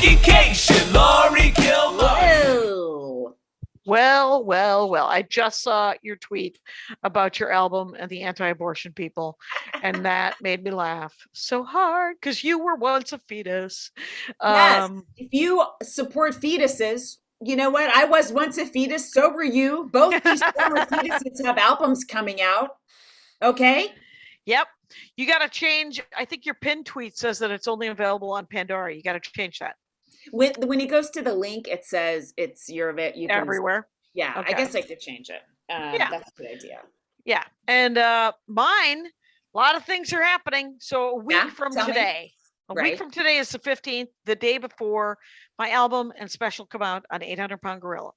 Education, Laurie Kilmartin. Well. I just saw your tweet about your album and the anti-abortion people, and that made me laugh so hard because you were once a fetus. Yes. If you support fetuses, you know what? I was once a fetus. So were you. Both these former fetuses have albums coming out. Okay. Yep. You got to change. I think your pinned tweet says that it's only available on Pandora. You got to change that. When it goes to the link, it says it's you can everywhere. Yeah, okay. I guess I could change it. Yeah. That's a good idea. Yeah. And mine, a lot of things are happening. So a week from today, week from today is the 15th, the day before my album and special come out on 800 Pound Gorilla.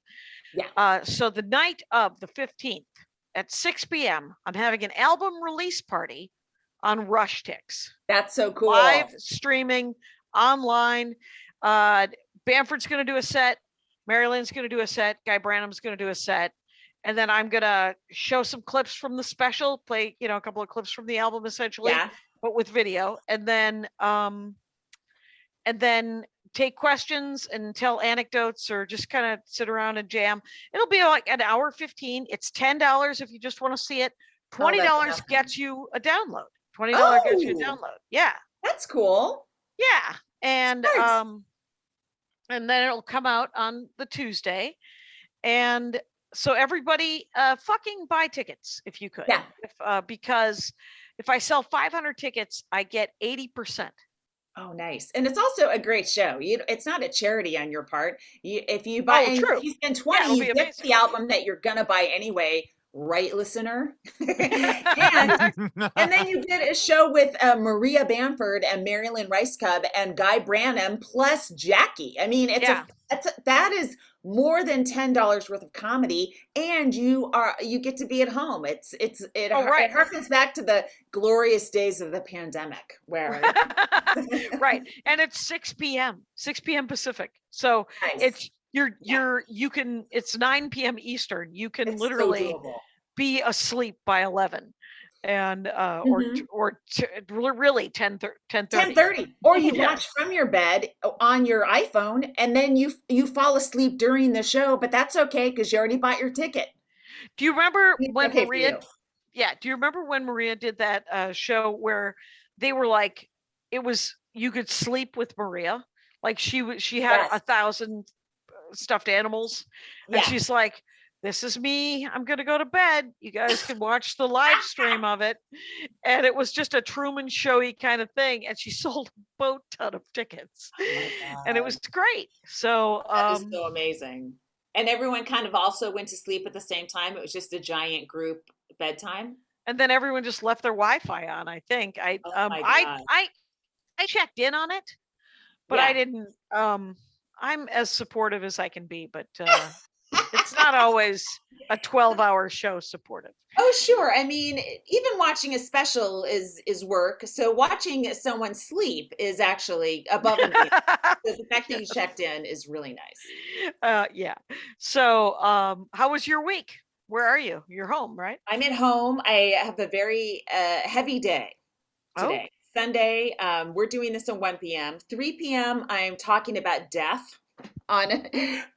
Yeah. So the night of the 15th at 6 p.m., I'm having an album release party on Rushtix. That's so cool. Live streaming online. Bamford's going to do a set. Marilyn's going to do a set. Guy Branum's going to do a set. And then I'm going to show some clips from the special, play, a couple of clips from the album essentially, but with video. And then take questions and tell anecdotes or just kind of sit around and jam. It'll be like an hour 15. It's $10 if you just want to see it. $20 gets you a download. $20 gets you a download. Yeah. That's cool. Yeah. And and then it'll come out on the Tuesday. And so everybody fucking buy tickets if you could. Yeah. Because if I sell 500 tickets, I get 80%. Oh, nice. And it's also a great show. It's not a charity on your part. If you buy, if you spend 20, you get the album that you're going to buy anyway. Right, listener? and then you did a show with Maria Bamford and Marilyn Rice Cub and Guy Branum plus Jackie. I mean, that is more than $10 worth of comedy, and you get to be at home. It harkens back to the glorious days of the pandemic, where right, and it's 6 p.m. Pacific, so it's. It's 9 p.m. Eastern. You can literally be asleep by 11 and really 10:30. 10:30. Or you watch from your bed on your iPhone and then you fall asleep during the show, but that's okay because you already bought your ticket. Do you remember when Maria do you remember when Maria did that show where they were like you could sleep with Maria? Like she had 1,000 stuffed animals and she's like, this is me, I'm gonna go to bed, you guys can watch the live stream of it. And it was just a Truman Showy kind of thing, and she sold a boat ton of tickets. And it was great. So that is so amazing. And everyone kind of also went to sleep at the same time. It was just a giant group bedtime, and then everyone just left their Wi-Fi on. I think I checked in on it, but I didn't I'm as supportive as I can be, but it's not always a 12-hour show supportive. Oh, sure. I mean, even watching a special is work. So watching someone sleep is actually above and beyond. So the fact that you checked in is really nice. Yeah. So how was your week? Where are you? You're home, right? I'm at home. I have a very heavy day today. Sunday, we're doing this at 1 p.m. 3 p.m. I'm talking about death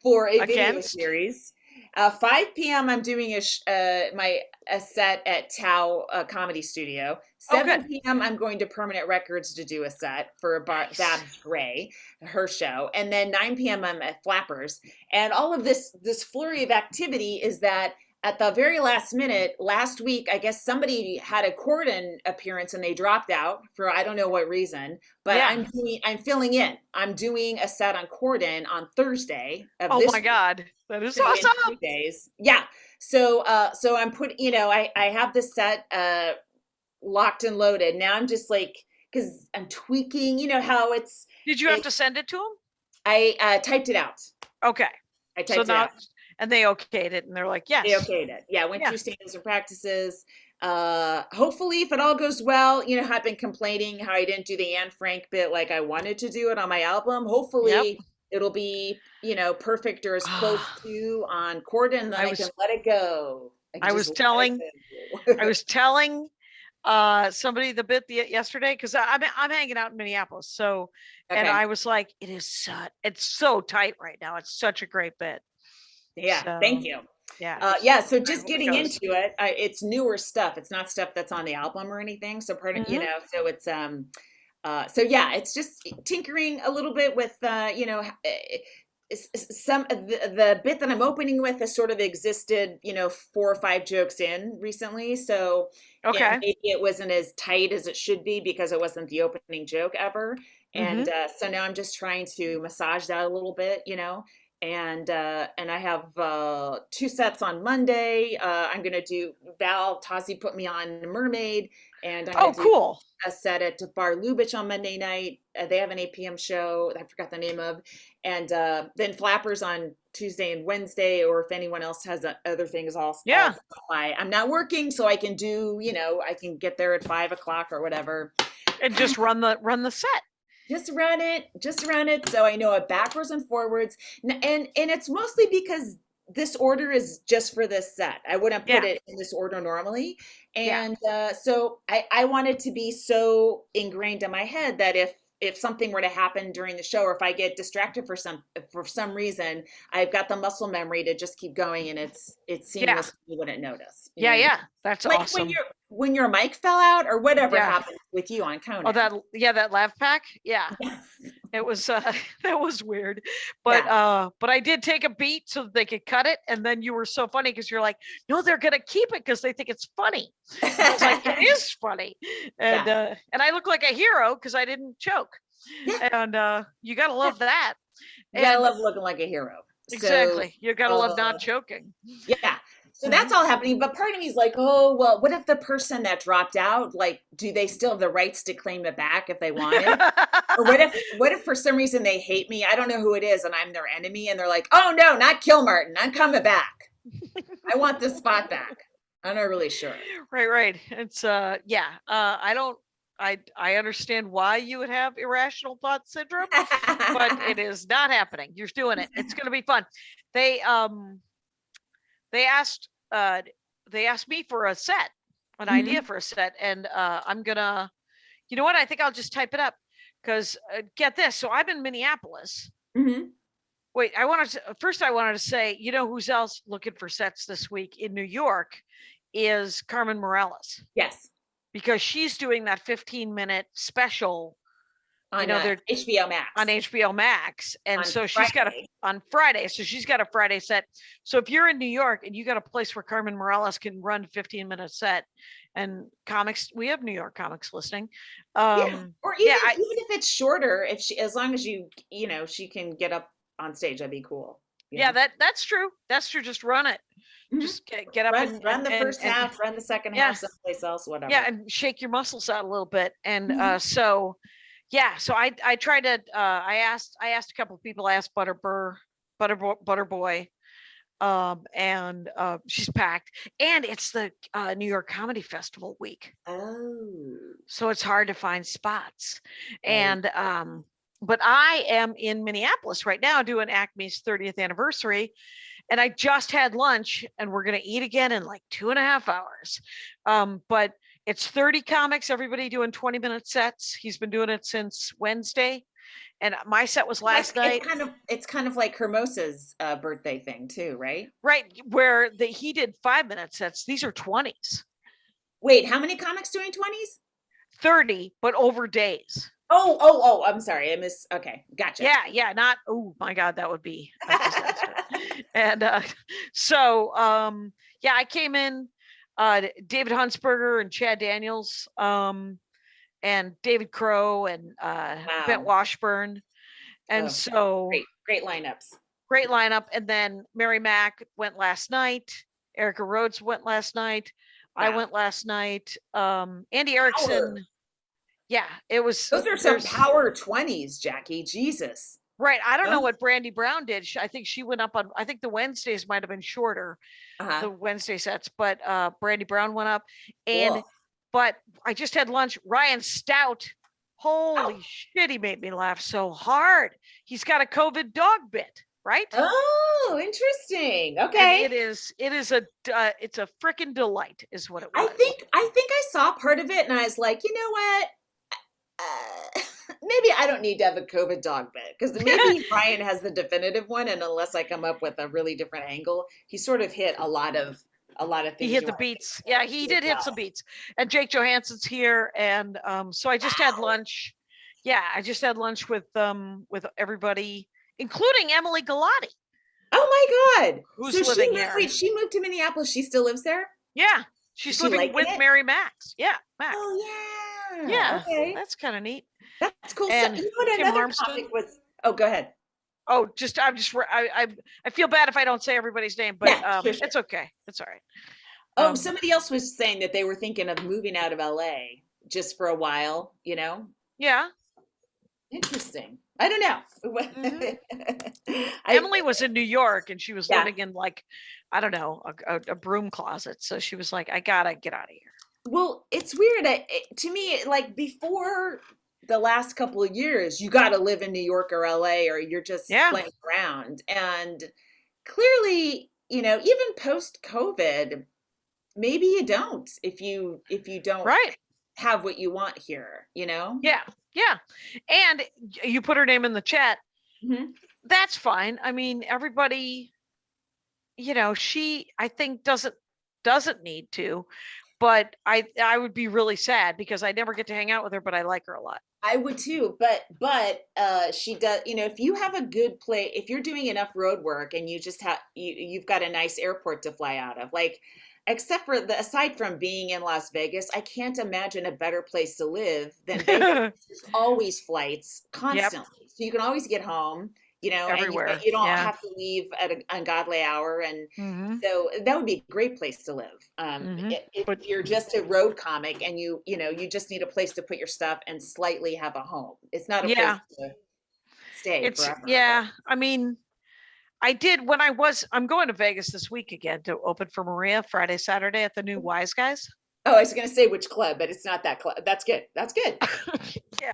for a video series. 5 p.m. I'm doing a set at Tao Comedy Studio. 7 p.m. I'm going to Permanent Records to do a set for Babs Gray, her show. And then 9 p.m. I'm at Flappers. And all of this flurry of activity is that at the very last minute, last week, I guess somebody had a Corden appearance and they dropped out for I don't know what reason. But I'm filling in. I'm doing a set on Corden on Thursday. Oh my God, that is awesome! 2 days, yeah. So I'm I have this set locked and loaded. Now I'm just like, because I'm tweaking. You know how it's. Did you have to send it to them? I typed it out. Okay. I typed it out. And they okayed it, and they're like, yes. They okayed it. Yeah, went through standards and practices. Hopefully, if it all goes well, I've been complaining how I didn't do the Anne Frank bit like I wanted to do it on my album. Hopefully, it'll be, perfect or as close to on Corden, and then I can let it go. I was telling somebody the bit yesterday because I'm hanging out in Minneapolis, so and I was like, it's so tight right now. It's such a great bit. Yeah, so, thank you. Yeah. So just getting into it, it's newer stuff. It's not stuff that's on the album or anything. So part of so it's so yeah, it's just tinkering a little bit with some of the bit that I'm opening with has sort of existed 4 or 5 jokes in recently, so maybe it wasn't as tight as it should be because it wasn't the opening joke ever, and so now I'm just trying to massage that a little bit, and I have 2 sets on Monday. I'm gonna do Val Tozzi put me on Mermaid, and I'm gonna do a set at Bar Lubitsch on Monday night. They have an 8 p.m. show I forgot the name of, and then Flappers on Tuesday and Wednesday. Or if anyone else has other things, I'll I'm not working, so I can do I can get there at 5 o'clock or whatever, and just run the set. Just run it. So I know it backwards and forwards. And it's mostly because this order is just for this set. I wouldn't put it in this order normally. And so I want it to be so ingrained in my head that if something were to happen during the show, or if I get distracted for some reason, I've got the muscle memory to just keep going, and it's seamless. You wouldn't notice. That's like awesome. When your mic fell out or whatever happened with you on Conan. Oh, that laugh pack. Yeah. It was that was weird, but I did take a beat so that they could cut it, and then you were so funny because you're like, no, they're gonna keep it because they think it's funny. I was like, it is funny, and I look like a hero because I didn't choke, and you gotta love that. You gotta love looking like a hero. Exactly, you gotta love not choking. Yeah. So that's all happening, but part of me is like, oh, well, what if the person that dropped out, like, do they still have the rights to claim it back if they want it? Or what if for some reason they hate me? I don't know who it is, and I'm their enemy, and they're like, oh no, not Kilmartin, I'm coming back. I want this spot back. I'm not really sure. Right. It's I understand why you would have irrational thought syndrome, but it is not happening. You're doing it. It's going to be fun. They asked me for a set, an idea for a set, and I'm gonna, you know what? I think I'll just type it up because get this. So I'm in Minneapolis. Wait, I wanted to say, who's else looking for sets this week in New York is Carmen Morales. Yes, because she's doing that 15-minute special on HBO Max. On HBO Max, and so she's got on Friday. So she's got a Friday set. So if you're in New York and you got a place where Carmen Morales can run 15-minute set, and comics, we have New York comics listening. Or even if it's shorter, as long as she can get up on stage, that'd be cool. That's true. That's true. Just run it. Just get up and run the first half, run the second half someplace else, whatever. Yeah, and shake your muscles out a little bit. And so I tried to I asked a couple of people. I asked Butterboy, and she's packed, and it's the New York Comedy Festival week. So it's hard to find spots. And but I am in Minneapolis right now doing Acme's 30th anniversary, and I just had lunch, and we're gonna eat again in like 2.5 hours. But it's 30 comics, everybody doing 20-minute sets. He's been doing it since Wednesday. And my set was last night. It's kind of like Hermosa's birthday thing too, right? Right, where he did 5-minute sets. These are 20s. Wait, how many comics doing 20s? 30, but over days. Oh, I'm sorry. Okay, gotcha. Yeah, not, oh my God, that would be a disaster. And so I came in, David Huntsberger and Chad Daniels, and David Crow and Bent Washburn. And so great lineups. Great lineup. And then Mary Mack went last night. Erica Rhodes went last night. Wow. I went last night. Andy Erickson. Yeah, it was. Those are some power 20s, Jackie. Jesus. Right. I don't know what Brandy Brown did. I think she went up on, I think the Wednesdays might have been shorter, the Wednesday sets, but Brandy Brown went up. And, but I just had lunch. Ryan Stout. Holy shit, he made me laugh so hard. He's got a COVID dog bit, right? Oh, interesting. Okay. And it's a freaking delight is what it was. I think I saw part of it and I was like, you know what? Maybe I don't need to have a COVID dog bit because maybe Brian has the definitive one, and unless I come up with a really different angle, he sort of hit a lot of things. He hit the beats. Yeah, he did hit some beats. And Jake Johansson's here, and so I just had lunch. Yeah, I just had lunch with everybody, including Emily Galati. Oh my God! Who's living here? Wait, she moved to Minneapolis. She still lives there? Yeah, she's living with Mary Max. Yeah, Max. Oh yeah. Yeah. Okay. That's kind of neat. That's cool. And so, you know what another topic was? Oh, go ahead. Oh, I feel bad if I don't say everybody's name, but Yeah, sure. It's okay. It's all right. Oh, somebody else was saying that they were thinking of moving out of LA just for a while, you know? Yeah. Interesting. I don't know. Mm-hmm. Emily was in New York and she was living in like, I don't know, a broom closet. So she was like, I gotta get out of here. Well, it's weird. To me, like before the last couple of years, you got to live in New York or LA or you're just playing around. And clearly, you know, even post COVID, maybe you don't if you don't have what you want here, you know? Yeah. Yeah. And you put her name in the chat. Mm-hmm. That's fine. I mean, everybody, you know, I think doesn't need to, but I would be really sad because I never get to hang out with her, but I like her a lot. I would too, but she does, you know, if you have a good play, if you're doing enough road work and you just have, you've got a nice airport to fly out of, like, except for aside from being in Las Vegas, I can't imagine a better place to live than Vegas. There's always flights constantly. So you can always get home, you know, everywhere. And you don't have to leave at an ungodly hour. And so that would be a great place to live. If you're just a road comic and you just need a place to put your stuff and slightly have a home. It's not a place to stay forever. Yeah. I mean, I did when I'm going to Vegas this week again to open for Maria Friday, Saturday at the new Wise Guys. Oh, I was going to say which club, but it's not that club. That's good. That's good. Yeah.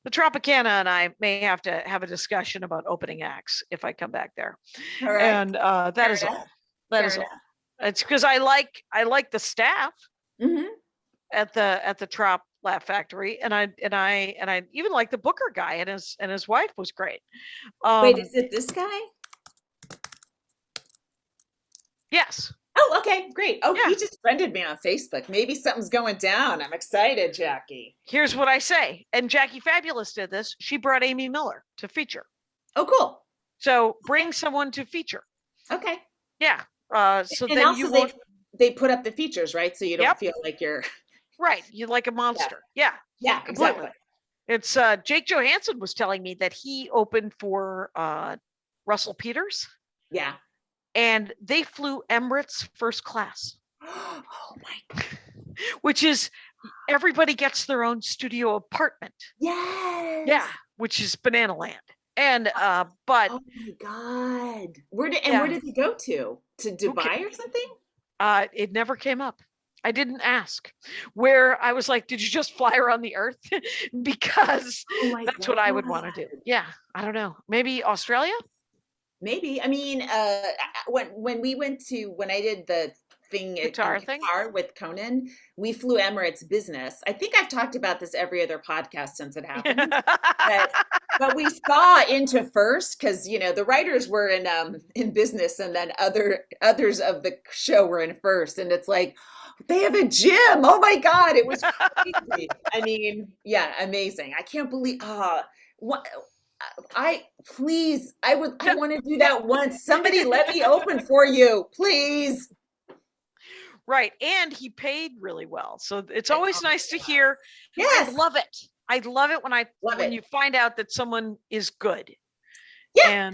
The Tropicana and I may have to have a discussion about opening acts if I come back there. All right. And that is all. That is all. It's because I like the staff at the Trop Laugh Factory, and I even like the Booker guy, and his wife was great. Wait, is it this guy? Yes. Oh, okay, great. Oh, he just friended me on Facebook. Maybe something's going down. I'm excited, Jackie. Here's what I say, and Jackie Fabulous did this. She brought Amy Miller to feature. Oh, cool. So bring someone to feature. Okay. Yeah. So and then also they put up the features, right? So you don't feel like you're right. You're like a monster. Yeah. Yeah, completely. Exactly. It's Jake Johansson was telling me that he opened for Russell Peters. Yeah. And they flew Emirates first class. Oh my God. Which is everybody gets their own studio apartment. Yes. Yeah, which is Banana Land. And but oh my God. Where did they go to? To Dubai or something? It never came up. I didn't ask. Where I was like, did you just fly around the earth? Because that's what I would want to do. Yeah, I don't know. Maybe Australia? Maybe. I mean, when I did the thing at Qatar with Conan, we flew Emirates business. I think I've talked about this every other podcast since it happened. but we saw into first because the writers were in business, and then others of the show were in first, and it's like they have a gym. Oh my God, it was crazy. I mean, yeah, amazing. I can't believe what. I want to do that once. Somebody let me open for you, please. Right. And he paid really well. So it's always nice to hear. Yes. I love it. I love it when you find out that someone is good. Yeah.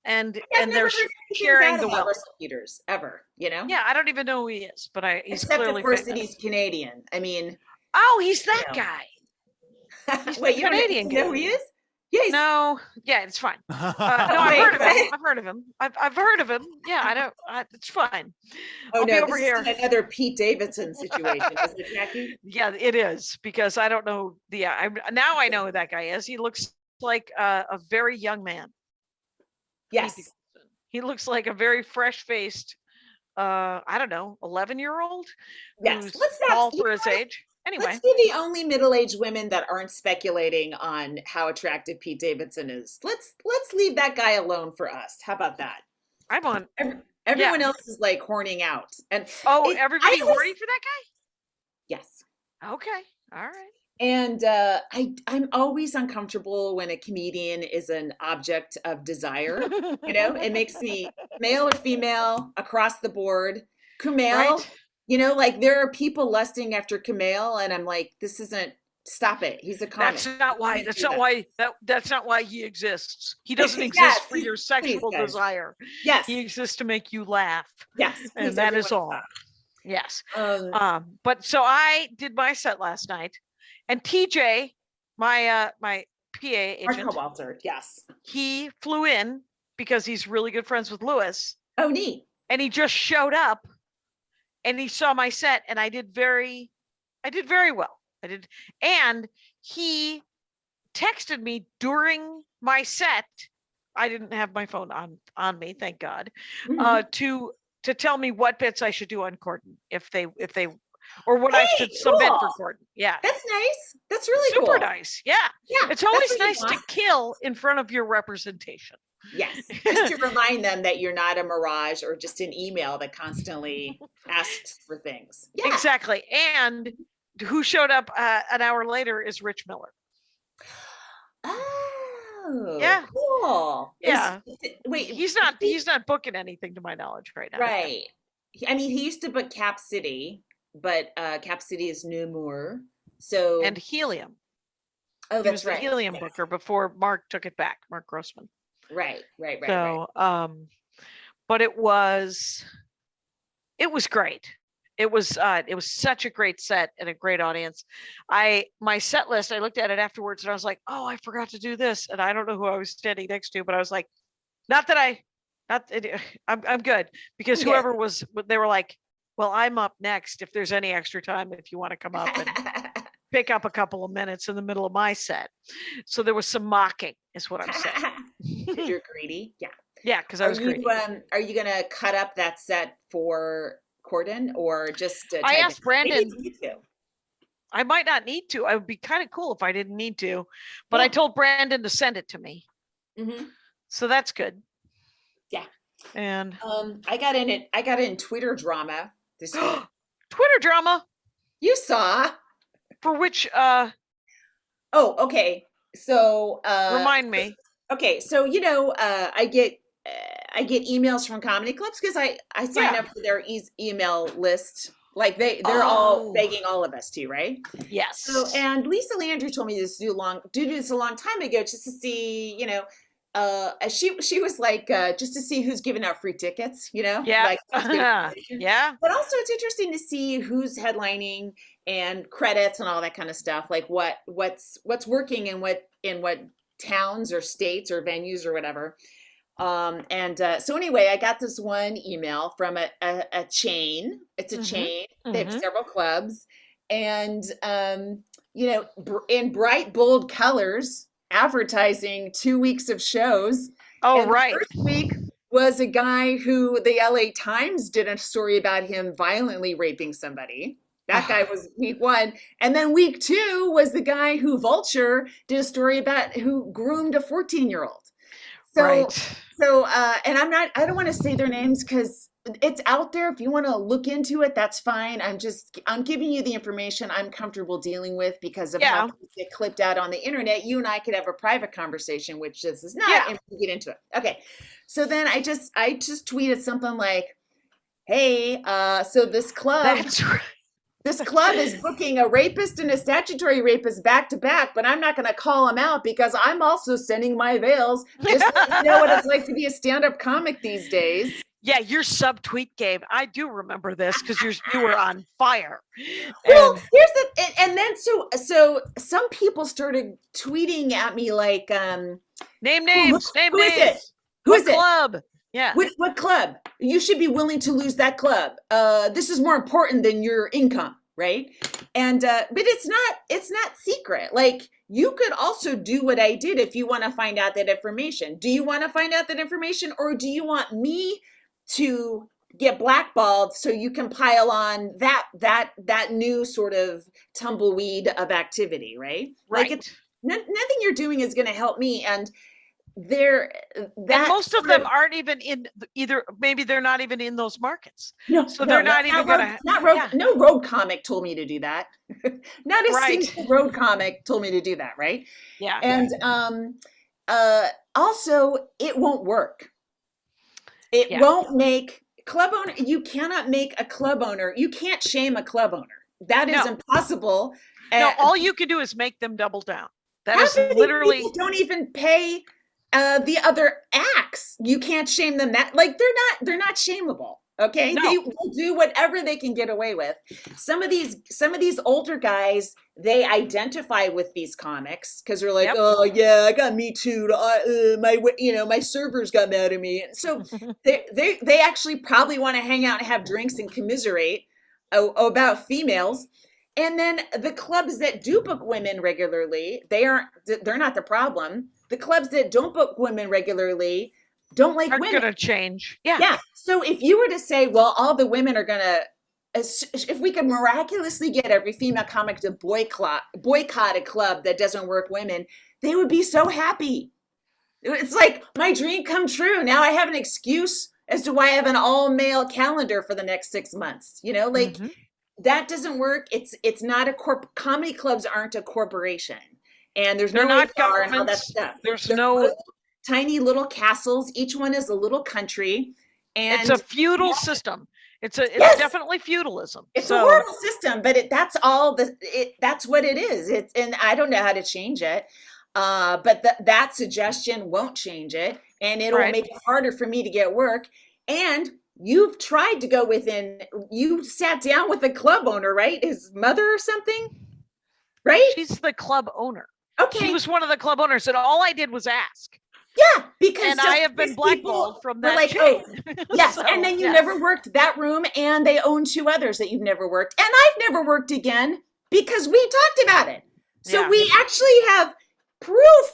And and they're sharing the wealth. Russell Peters ever, Yeah, I don't even know who he is, but he's except clearly of course that he's Canadian. I mean, he's that guy. Wait, you Canadian know who he is? Yes. No. Yeah, it's fine. No, I've heard of him. I've heard of him. Yeah, I don't. It's fine. I'll be over here. Another Pete Davidson situation, is it, Jackie? Yeah, it is, because I don't know. Now I know who that guy is. He looks like a very young man. Yes. Pete Davidson. He looks like a very fresh-faced, I don't know, 11-year-old Yes. who's Let's tall not, for his age. Anyway, let's be the only middle-aged women that aren't speculating on how attractive Pete Davidson is. Let's leave that guy alone for us. How about that? I'm on. Everyone else is like horning out, and everybody horny for that guy? Yes. Okay. All right. And I'm always uncomfortable when a comedian is an object of desire. It makes me male or female across the board. Kumail, Right? like there are people lusting after Kumail, and I'm like, this isn't. Stop it. He's a comic. That's not why. That's not why he exists. He doesn't exist for your sexual desire. Yes. He exists to make you laugh. Yes. And that is all. Stop. Yes. But so I did my set last night, and TJ, my PA agent, Walter, yes, he flew in because he's really good friends with Lewis. Oh, neat. And he just showed up, and he saw my set, and I did very well. And he texted me during my set. I didn't have my phone on me, thank God, to tell me what bits I should do on Corden if they or what I should submit for Corden. Yeah. That's nice. That's really super cool. Nice. Yeah. Yeah. It's always nice to kill in front of your representation. Yes. Just to remind them that you're not a mirage or just an email that constantly asks for things. Yeah. Exactly. And who showed up an hour later is Rich Miller. Oh, yeah, cool. Yeah. Wait, he's not booking anything to my knowledge right now. Right. I mean, he used to book Cap City, but Cap City is no more. So and Helium. Oh, he was the Helium booker before Mark took it back. Mark Grossman. Right. So, but it was great. It was such a great set and a great audience. My set list, I looked at it afterwards and I was like, oh, I forgot to do this. And I don't know who I was standing next to, but I was like, I'm good, because whoever was, they were like, well, I'm up next if there's any extra time, if you want to come up and pick up a couple of minutes in the middle of my set. So there was some mocking is what I'm saying. Because you're greedy. Yeah. Yeah. Because I was greedy. Are you going to cut up that set for Corden or just I asked Brandon. I might not need to. I would be kind of cool if I didn't need to, but I told Brandon to send it to me. Mm-hmm. So that's good. Yeah. And I got in Twitter drama this week. Twitter drama? You saw. For which oh, okay. So remind me. Okay, so I get emails from comedy clubs because I sign up for their email list. Like they're all begging all of us to, right? Yes. So and Lisa Landry told me to do this a long time ago, just to see, she was like just to see who's giving out free tickets, Yeah. Like, yeah. But also it's interesting to see who's headlining and credits and all that kind of stuff. Like what's working in what towns or states or venues or whatever. So anyway, I got this one email from a chain. It's a chain. They have several clubs, and in bright, bold colors, advertising 2 weeks of shows. Oh, and right. The first week was a guy who the LA Times did a story about him violently raping somebody. That guy was week 1. And then week 2 was the guy who Vulture did a story about who groomed a 14-year-old. So, right. And I don't want to say their names because it's out there. If you want to look into it, that's fine. I'm giving you the information I'm comfortable dealing with because of how things get clipped out on the internet. You and I could have a private conversation, which this is not, and we get into it. Okay. So then I just tweeted something like, hey, so this club. That's right. This club is booking a rapist and a statutory rapist back to back, but I'm not going to call them out because I'm also sending my veils. Just so you know what it's like to be a stand-up comic these days. Yeah, your subtweet game. I do remember this because you were on fire. Well, and then so some people started tweeting at me like, name names. Who is it? Who is it? Club? Yeah. What club? You should be willing to lose that club. This is more important than your income, right? And but it's not secret. Like you could also do what I did if you want to find out that information. Do you want to find out that information, or do you want me to get blackballed so you can pile on that new sort of tumbleweed of activity, right? Right. Like nothing you're doing is going to help me. And most of them aren't even in either. Maybe they're not even in those markets. No, so they're not even gonna. No road comic told me to do that. Not a single road comic told me to do that. Right. Yeah. And also, it won't work. It won't make club owner. You cannot make a club owner. You can't shame a club owner. That is impossible. No, all you can do is make them double down. That is literally. People don't even pay the other acts. You can't shame them. That like they're not shameable. Okay, they will do whatever they can get away with. Some of these older guys, they identify with these comics because they're like, oh yeah, I got me too. My servers got mad at me. So they actually probably want to hang out and have drinks and commiserate about females. And then the clubs that do book women regularly, they're not the problem. The clubs that don't book women regularly don't like women. Going to change. Yeah. Yeah. So if you were to say, well, all the women are going to, if we could miraculously get every female comic to boycott a club that doesn't work women, they would be so happy. It's like my dream come true. Now I have an excuse as to why I have an all male calendar for the next 6 months. That doesn't work. It's not comedy clubs aren't a corporation, and there's no not HR and all that stuff. There's no tiny little castles. Each one is a little country, and it's a feudal system. It's definitely feudalism. It's a horrible system, but that's what it is. And I don't know how to change it. But that suggestion won't change it, and it'll make it harder for me to get work. And you've tried to go you sat down with the club owner, right? His mother or something, right? She's the club owner. Okay. She was one of the club owners, and all I did was ask. Yeah, because I have been blackballed from that. Like, yes, so, and then you never worked that room, and they own 2 others that you've never worked, and I've never worked again because we talked about it. So we actually have proof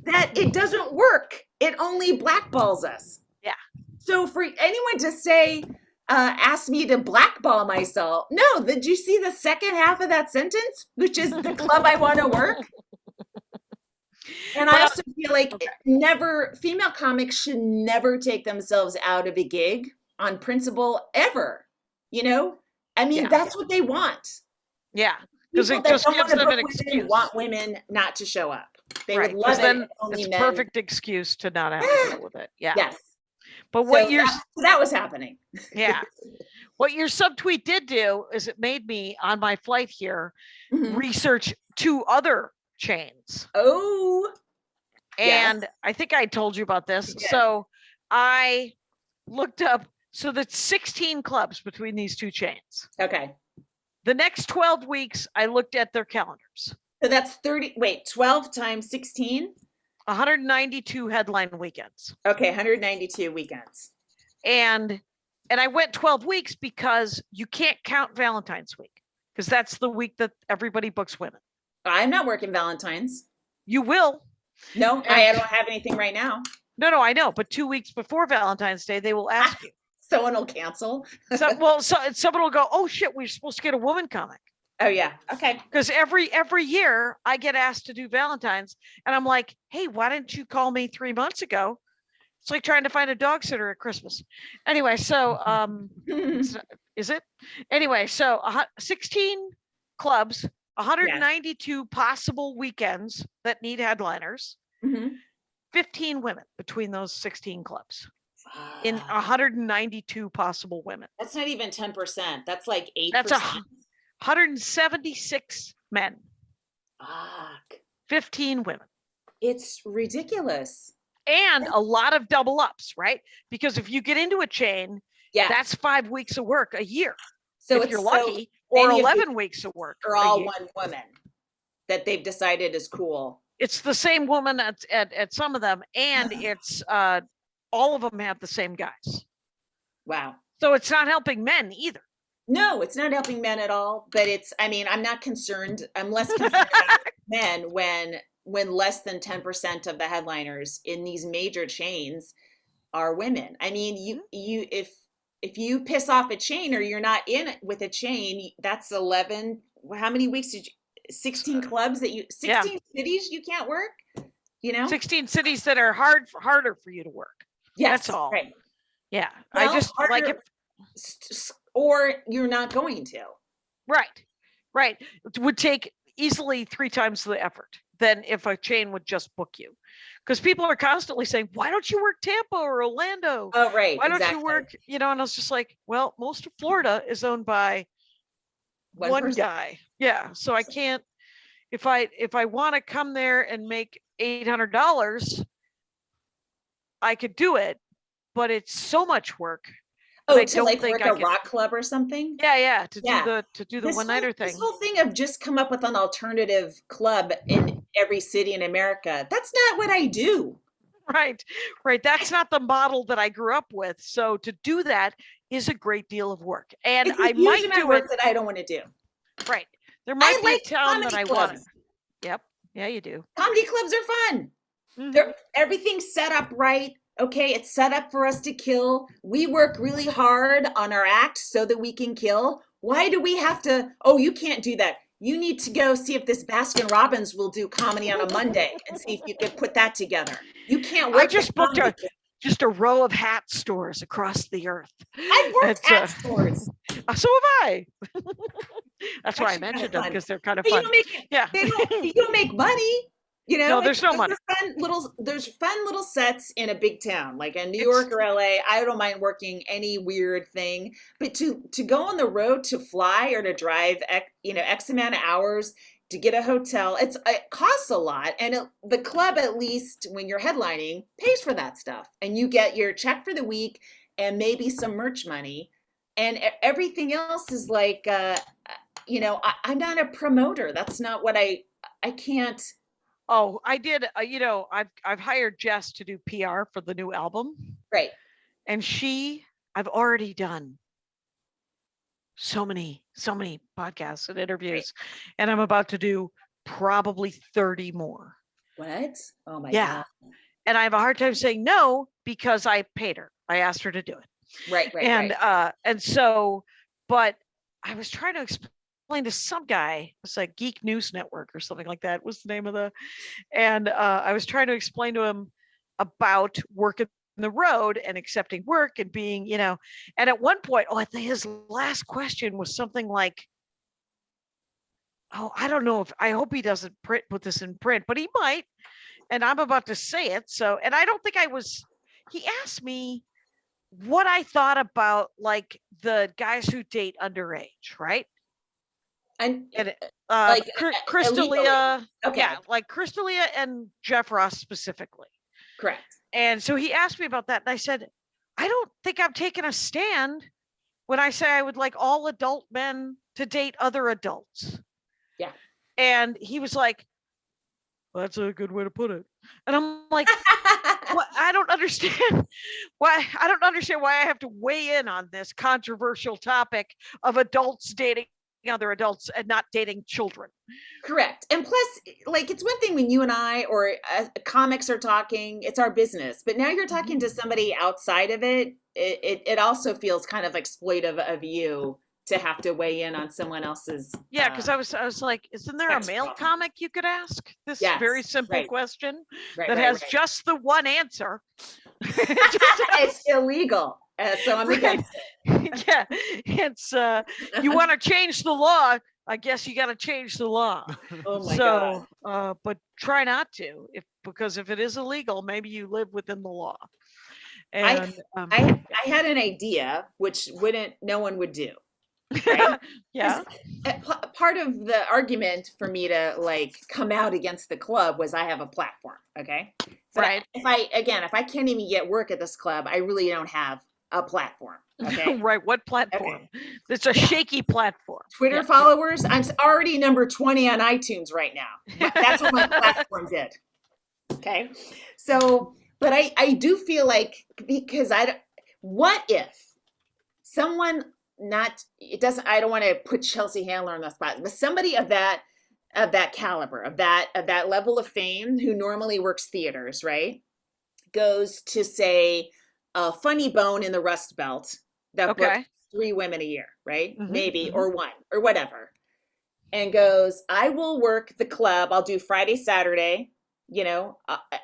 that it doesn't work. It only blackballs us. Yeah. So for anyone to say, ask me to blackball myself, no, did you see the second half of that sentence, which is the club I want to work? And I also feel like female comics should never take themselves out of a gig on principle ever. I mean, that's what they want. Yeah. Because it just gives them an excuse. Want women not to show up. They would love it. Then it's a perfect excuse to not have to deal with it. Yeah. Yes. But what that was happening. Yeah. What your subtweet did do is it made me on my flight here research 2 other chains. Oh. And I think I told you about this. Yeah. So I looked up. So that's 16 clubs between these 2 chains. Okay. The next 12 weeks, I looked at their calendars. So that's 12 times 16? 192 headline weekends. Okay, 192 weekends. And I went 12 weeks because you can't count Valentine's week because that's the week that everybody books women. I'm not working Valentine's. You will. No, I don't have anything right now. No, I know. But 2 weeks before Valentine's Day, they will ask you. Someone will cancel. So someone will go, oh shit, we're supposed to get a woman comic. Oh yeah. Okay. Because every year I get asked to do Valentine's and I'm like, hey, why didn't you call me 3 months ago? It's like trying to find a dog sitter at Christmas. Anyway, so is it? Anyway, so 16 clubs, 192 possible weekends that need headliners, 15 women between those 16 clubs. In 192 possible women. That's not even 10%. That's like 8%. That's 176 men. Fuck. 15 women. It's ridiculous. And a lot of double ups, right? Because if you get into a chain, that's 5 weeks of work a year. So if you're lucky, or 11 weeks of work. Or all one woman that they've decided is cool. It's the same woman at some of them, and it's all of them have the same guys. Wow. So it's not helping men either. No, it's not helping men at all, but I'm not concerned. I'm less concerned about men when less than 10% of the headliners in these major chains are women. I mean, if you piss off a chain or you're not in it with a chain, that's 11. How many weeks did you, 16 clubs 16 cities you can't work, 16 cities that are harder for you to work. Yes, that's all. Right. Yeah. Well, I just harder, like it. Or you're not going to. Right. It would take easily 3 times the effort than if a chain would just book you. Because people are constantly saying, why don't you work Tampa or Orlando? Oh, right. Why don't you work, and I was just like, well, most of Florida is owned by one guy. Yeah. So I can't, if I want to come there and make $800, I could do it, but it's so much work. Oh, to like work a rock club or something? Yeah. To do the one-nighter thing. This whole thing of just come up with an alternative club in every city in America. That's not what I do. Right. That's not the model that I grew up with. So to do that is a great deal of work. And I might do it that I don't want to do. Right. There might be a town that I want. Yep. Yeah, you do. Comedy clubs are fun. Mm-hmm. Everything's set up right. Okay, it's set up for us to kill. We work really hard on our act so that we can kill. Why do we have to? Oh, you can't do that. You need to go see if this Baskin Robbins will do comedy on a Monday and see if you can put that together. You can't work. I just booked a row of hat stores across the earth. I've worked hat stores. So have I. That's why I mentioned them, because they're kind of fun. You don't make money. No, there's no money. There's fun little sets in a big town, like in New York or LA. I don't mind working any weird thing, but to go on the road, to fly or to drive, X amount of hours to get a hotel, it costs a lot. And the club, at least when you're headlining, pays for that stuff, and you get your check for the week and maybe some merch money, and everything else is like, I'm not a promoter. That's not what I can't. Oh, I did. I've hired Jess to do PR for the new album. Right. And I've already done so many podcasts and interviews, and I'm about to do probably 30 more. What? Oh my God. And I have a hard time saying no, because I paid her. I asked her to do it. Right. And so, but I was trying to explain to some guy, it's like Geek News Network or something like that was the name of and I was trying to explain to him about working the road and accepting work and being, and at one point, I think his last question was something like, I don't know I hope he doesn't put this in print, but he might, and I'm about to say it. So, and I don't think he asked me what I thought about like the guys who date underage, right? And like Crystalia, like Crystalia and Jeff Ross specifically. Correct. And so he asked me about that, and I said, I don't think I'm taking a stand when I say I would like all adult men to date other adults. Yeah. And he was like, well, that's a good way to put it. And I'm like, well, I don't understand why I have to weigh in on this controversial topic of adults dating other adults and not dating children. Correct. And plus, like, it's one thing when you and I or comics are talking, it's our business, but now you're talking to somebody outside of it. It also feels kind of exploitive of you to have to weigh in on someone else's. Yeah. Cause I was like, isn't there a male comic you could ask this very simple question that has just the one answer? It's illegal. So I'm against it. Yeah, it's you want to change the law, I guess you got to change the law. Oh my God. But try not to, because if it is illegal, maybe you live within the law. And I had an idea which no one would do. Right? Yeah. Part of the argument for me to like come out against the club was I have a platform. Okay. But right. If I can't even get work at this club, I really don't have a platform. Okay. Right. What platform? Okay. It's a shaky platform. Twitter followers. I'm already number 20 on iTunes right now. That's what my platform did. Okay. So, but I do feel like, because what if someone it doesn't, I don't want to put Chelsea Handler on the spot, but somebody of that caliber, of that level of fame, who normally works theaters, right, goes to, say, a Funny Bone in the Rust Belt that books 3 women a year, right? Maybe, or 1, or whatever, and goes, I will work the club. I'll do Friday, Saturday, and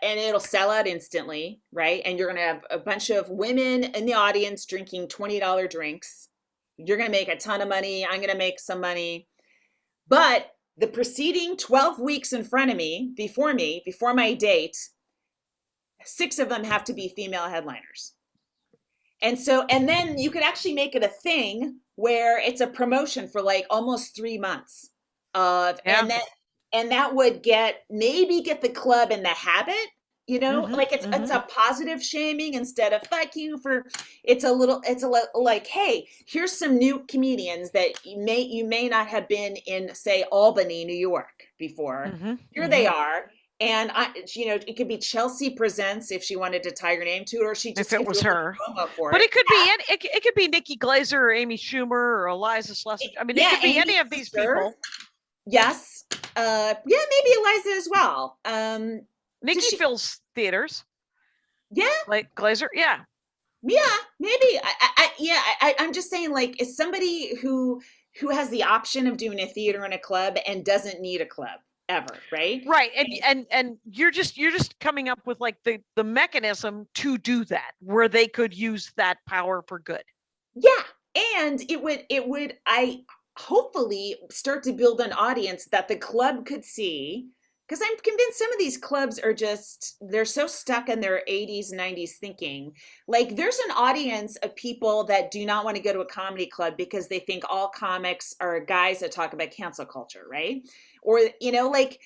it'll sell out instantly, right? And you're going to have a bunch of women in the audience drinking $20 drinks. You're going to make a ton of money. I'm going to make some money. But the preceding 12 weeks in front of me, before my date, 6 of them have to be female headliners. And then you could actually make it a thing where it's a promotion for like almost 3 months. And that would maybe get the club in the habit, like it's a positive shaming instead of fuck you for, it's a little like, hey, here's some new comedians that you may not have been in, say, Albany, New York before. Here they are. And it could be Chelsea Presents if she wanted to tie her name to it, or she just, if it was her, but it could be it could be Nikki Glaser or Amy Schumer or Eliza Schlesinger. I mean, it could be any of these people. Yes. Maybe Eliza as well. Nikki fills theaters. Yeah. Like Glaser. Yeah. Yeah, maybe. I'm just saying, like, is somebody who has the option of doing a theater in a club and doesn't need a club ever, right? Right. And you're just coming up with like the mechanism to do that, where they could use that power for good. Yeah. And it would hopefully start to build an audience that the club could see, because I'm convinced some of these clubs are they're so stuck in their 80s, 90s thinking. Like, there's an audience of people that do not want to go to a comedy club because they think all comics are guys that talk about cancel culture, right? Or, like,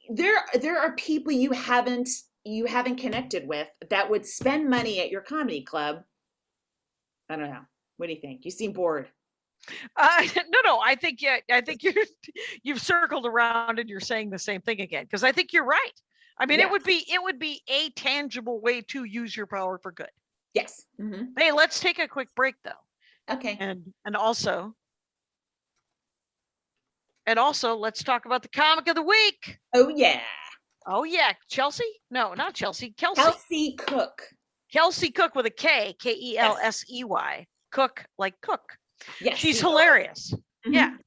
there are people you haven't connected with that would spend money at your comedy club. I don't know. What do you think? You seem bored. No. I think you've circled around and you're saying the same thing again, because I think you're right. I mean, it would be a tangible way to use your power for good. Yes. Hey, let's take a quick break though. Okay. And also, let's talk about the comic of the week. Oh yeah. Chelsea? No, not Chelsea. Kelsey. Kelsey Cook. Kelsey Cook with a K. Kelsey. Cook, like cook. Yes, she's hilarious. Yeah,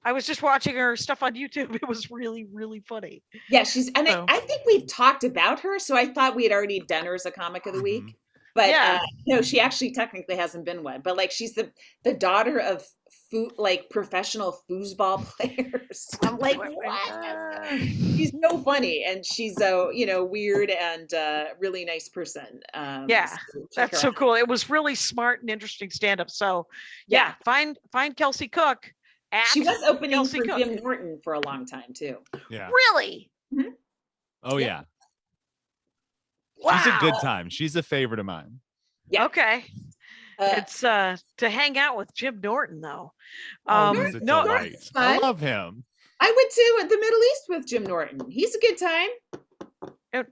I was just watching her stuff on YouTube. It was really, really funny. Yeah, I think we've talked about her, so I thought we had already done her as a comic of the week. But no, she actually technically hasn't been one. But like, she's the daughter of professional foosball players. I'm like, what? She's so funny, and she's weird and really nice person. That's so cool. It was really smart and interesting stand-up. So find Kelsey Cook. She was opening for Jim Norton for a long time too. Yeah. Really? Mm-hmm. Oh yeah. Wow. She's a good time. She's a favorite of mine. Yeah. Okay. It's to hang out with Jim Norton though. He's a delight. I love him. I went to the Middle East with Jim Norton. He's a good time.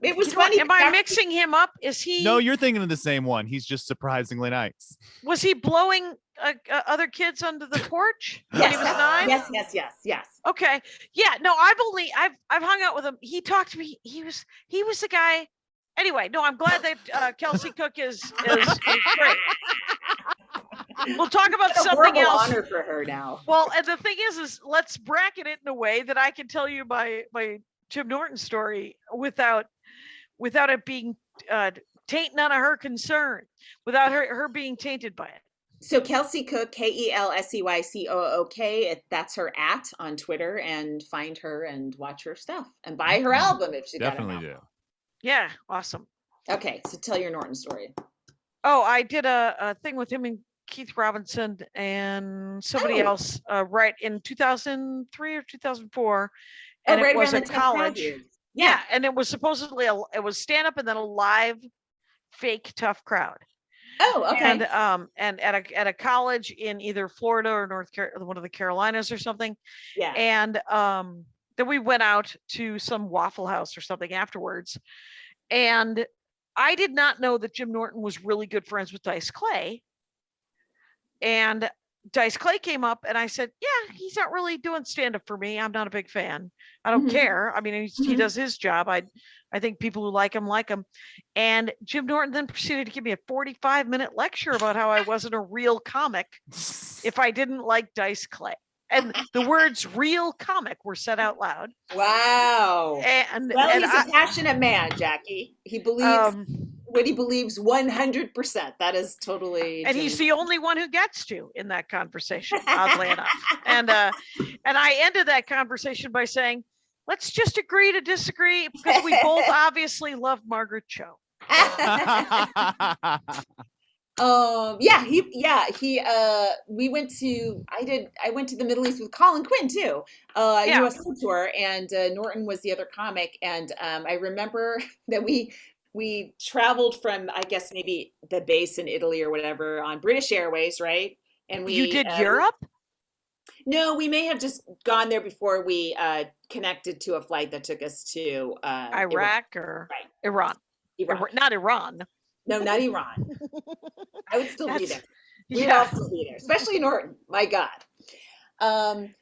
It was funny. Am I mixing him up? Is he? No, you're thinking of the same one. He's just surprisingly nice. Was he blowing other kids under the porch when he was 9? Yes. Okay. Yeah. No, I've hung out with him. He talked to me. He was the guy. Anyway, no, I'm glad that Kelsey Cook is great. We'll talk about something else. Honor for her now. Well, and the thing is let's bracket it in a way that I can tell you my Jim Norton story without it being taint none of her concern, without her being tainted by it. So Kelsey Cook, KelseyCook, that's her @ on Twitter, and find her and watch her stuff and buy her album if she definitely do. Yeah, awesome. Okay, so tell your Norton story. Oh, I did a thing with him and Keith Robinson and somebody else right in 2003 or 2004, and it was at college. Yeah, and it was supposedly it was stand up and then a live fake tough crowd. Oh, okay. And at a college in either Florida or North Carolina, one of the Carolinas or something. Yeah. And then we went out to some Waffle House or something afterwards. And I did not know that Jim Norton was really good friends with Dice Clay. And Dice Clay came up and I said, yeah, he's not really doing stand-up for me. I'm not a big fan. I don't care. I mean, he does his job. I think people who like him. And Jim Norton then proceeded to give me a 45-minute lecture about how I wasn't a real comic if I didn't like Dice Clay. And the words real comic were said out loud. Wow. And he's a passionate man, Jackie. He believes what he believes 100%. That is totally. And he's the only one who gets to in that conversation, oddly enough. And I ended that conversation by saying, let's just agree to disagree because we both obviously love Margaret Cho. We went to I went to the Middle East with Colin Quinn too, US tour, and Norton was the other comic, and I remember that we traveled from, I guess maybe the base in Italy or whatever on British Airways, right? And you did Europe? No, we may have just gone there before we connected to a flight that took us to Iraq or Iran. Not Iran. No, not Iran. I would still be there. We'd all still be there, especially Norton. My God.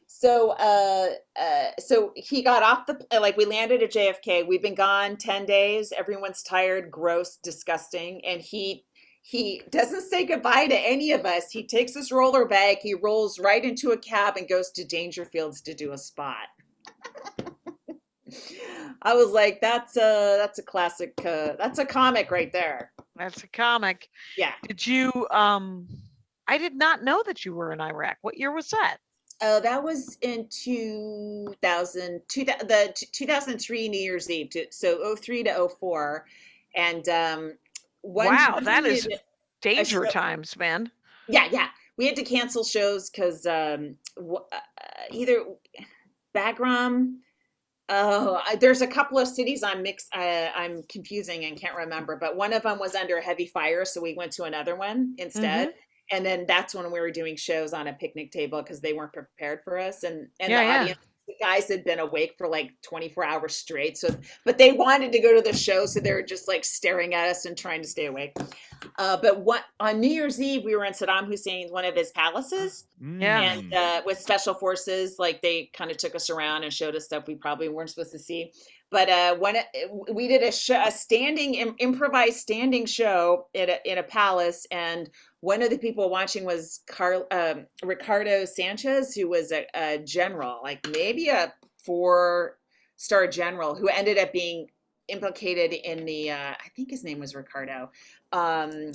So he got off we landed at JFK. We've been gone 10 days. Everyone's tired, gross, disgusting. And he doesn't say goodbye to any of us. He takes his roller bag, he rolls right into a cab and goes to Dangerfields to do a spot. I was like, that's a classic, that's a comic right there. That's a comic. Yeah. Did you, I did not know that you were in Iraq. What year was that? That was in 2003 New Year's Eve. So 03 to 04. And wow, that is danger times, man. Yeah. We had to cancel shows because either Bagram. There's a couple of cities I'm confusing and can't remember, but one of them was under heavy fire, so we went to another one instead. And then that's when we were doing shows on a picnic table because they weren't prepared for us. And the audience, the guys had been awake for like 24 hours straight. But they wanted to go to the show, so they were just like staring at us and trying to stay awake. But on New Year's Eve, we were in Saddam Hussein's, one of his palaces. And with special forces, like they kind of took us around and showed us stuff we probably weren't supposed to see. But we did a improvised standing show in a palace, and one of the people watching was Ricardo Sanchez, who was a general, like maybe a 4-star general, who ended up being implicated in the I think his name was Ricardo, in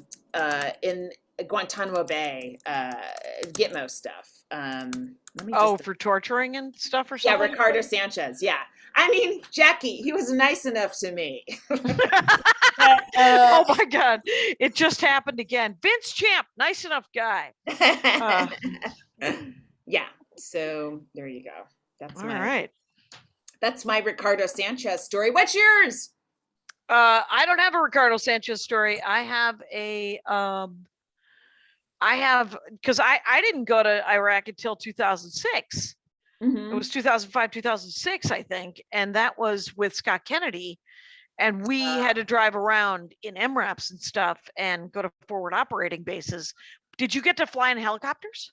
Guantanamo Bay Gitmo stuff. For torturing and stuff or something? Yeah, Ricardo Sanchez. Yeah. I mean, Jackie, he was nice enough to me. Oh my God. It just happened again. Vince Champ, nice enough guy. Yeah. So there you go. Right. That's my Ricardo Sanchez story. What's yours? I don't have a Ricardo Sanchez story. I have because I didn't go to Iraq until 2006. It was 2005, 2006, I think. And that was with Scott Kennedy. And we had to drive around in Emerits and stuff and go to forward operating bases. Did you get to fly in helicopters?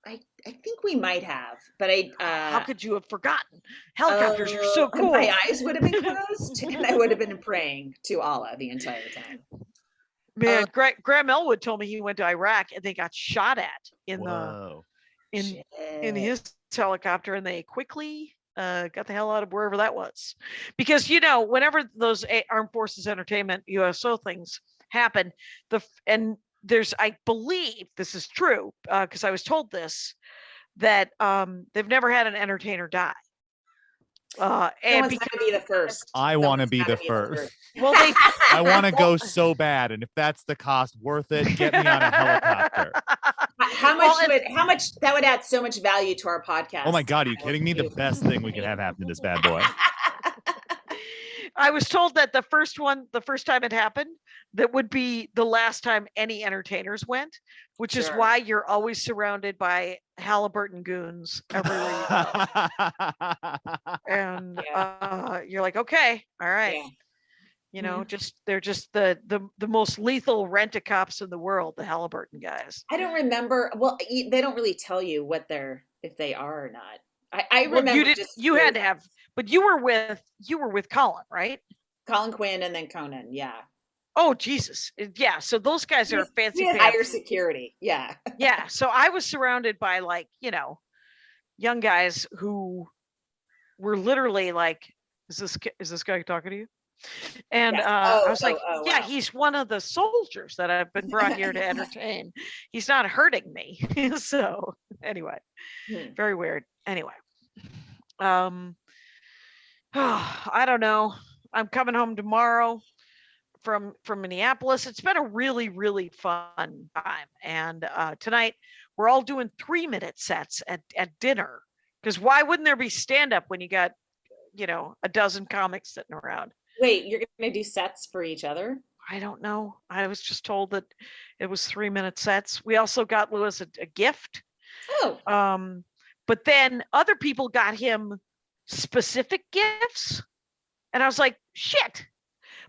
I think we might have, but how could you have forgotten? Helicopters are so cool. My eyes would have been closed and I would have been praying to Allah the entire time. Man, Graham Elwood told me he went to Iraq and they got shot at in his helicopter, and they quickly got the hell out of wherever that was. Because, whenever those Armed Forces Entertainment USO things happen, there's, I believe this is true, because I was told this, that they've never had an entertainer die. And to be the first. I want to be the first. Well, I want to go so bad, and if that's the cost worth it, get me on a helicopter. How much that would add so much value to our podcast. Oh my God, are you kidding me? The best thing we could have happen to this bad boy. I was told that the first time it happened, that would be the last time any entertainers went, which is why you're always surrounded by Halliburton goons everywhere you go. And you're like, okay, all right. You know, they're just the most lethal rent-a-cops in the world, the Halliburton guys. I don't remember. Well, they don't really tell you if they are or not. I remember you had to have, but you were with Colin, right? Colin Quinn and then Conan. Yeah. Oh, Jesus. Yeah. So those guys are fancy pants. Higher security. Yeah. Yeah. So I was surrounded by young guys who were literally like, is this guy talking to you? And I was like, yeah, wow. He's one of the soldiers that I've been brought here to entertain. He's not hurting me. So anyway, very weird. Anyway, I don't know. I'm coming home tomorrow from Minneapolis. It's been a really, really fun time. And tonight we're all doing 3-minute sets at dinner, because why wouldn't there be stand-up when you got, a dozen comics sitting around? Wait, you're going to do sets for each other? I don't know. I was just told that it was 3-minute sets. We also got Lewis a gift. Oh. But then other people got him specific gifts. And I was like, shit.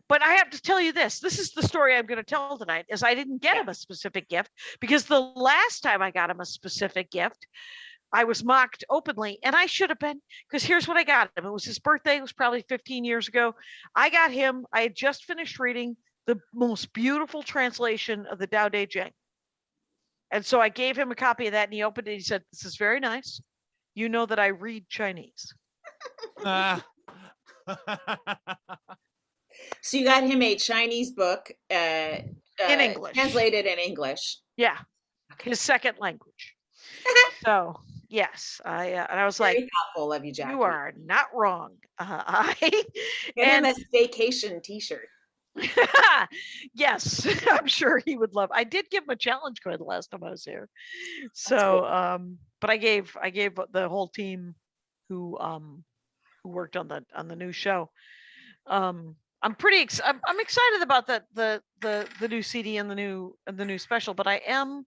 But I have to tell you this. This is the story I'm going to tell tonight, is I didn't get him a specific gift, because the last time I got him a specific gift, I was mocked openly, and I should have been, because here's what I got him. It was his birthday. It was probably 15 years ago. I had just finished reading the most beautiful translation of the Tao Te Ching. And so I gave him a copy of that, and he opened it. He said, "This is very nice. You know that I read Chinese." So you got him a Chinese book in English, translated in English. Yeah, his second language. So yes, and I was very like, thoughtful of you, Jackie. You are not wrong. Get him a staycation T-shirt. Yes, I'm sure he would love. I did give him a challenge card the last time I was here. So, cool. But I gave the whole team who worked on the new show. I'm excited about the new CD and the new special, but I am